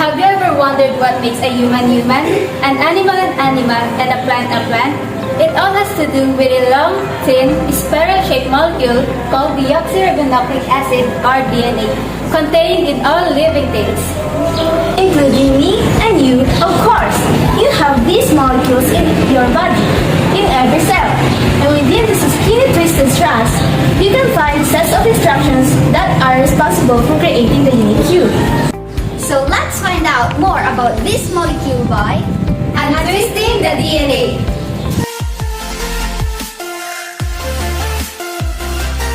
Have you ever wondered what makes a human human, an animal an animal, and a plant a plant? It all has to do with a long, thin, spiral-shaped molecule called deoxyribonucleic acid or DNA, contained in all living things. Including me and you, of course. You have these molecules in your body, in every cell. And within these skinny twisted strands, you can find sets of instructions that are responsible for creating the unique you. So let's find out more about this molecule by Untwisting the DNA.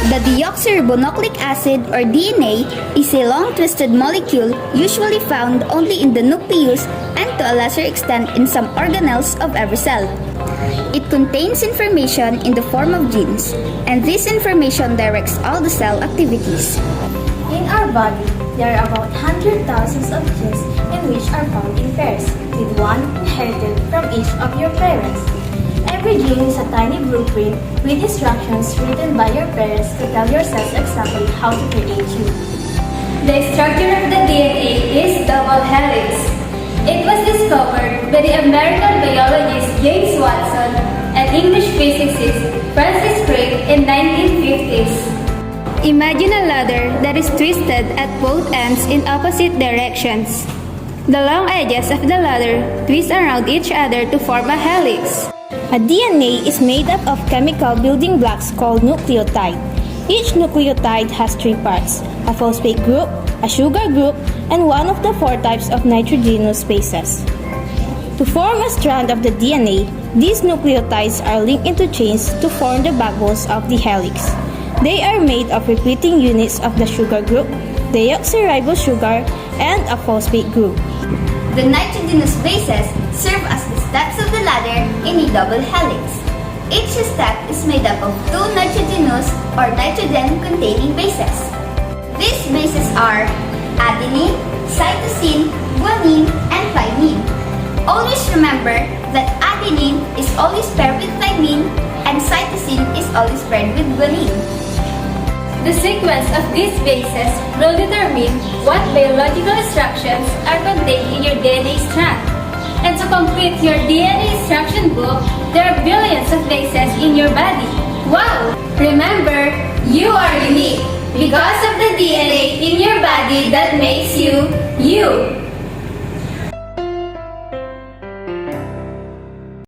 The deoxyribonucleic acid or DNA is a long twisted molecule usually found only in the nucleus and to a lesser extent in some organelles of every cell. It contains information in the form of genes, and this information directs all the cell activities. In our body, there are about 100,000 of genes in which are found in pairs, with one inherited from each of your parents. Every gene is a tiny blueprint with instructions written by your parents to tell your cells exactly how to create you. The structure of the DNA is double helix. It was discovered by the American biologist James Watson and English physicist Francis Crick in 1950s. Imagine a ladder that is twisted at both ends in opposite directions. The long edges of the ladder twist around each other to form a helix. A DNA is made up of chemical building blocks called nucleotide. Each nucleotide has three parts: a phosphate group, a sugar group, and one of the four types of nitrogenous bases. To form a strand of the DNA, these nucleotides are linked into chains to form the backbones of the helix. They are made of repeating units of the sugar group, deoxyribose sugar, and a phosphate group. The nitrogenous bases serve as the steps of the ladder in a double helix. Each step is made up of two nitrogenous or nitrogen-containing bases. These bases are adenine, cytosine, guanine, and thymine. Always remember that adenine is always paired with thymine and cytosine is always paired with guanine. The sequence of these bases will determine what biological instructions are contained in your DNA strand. And to complete your DNA instruction book, there are billions of bases in your body. Wow! Remember, you are unique because of the DNA in your body that makes you, you.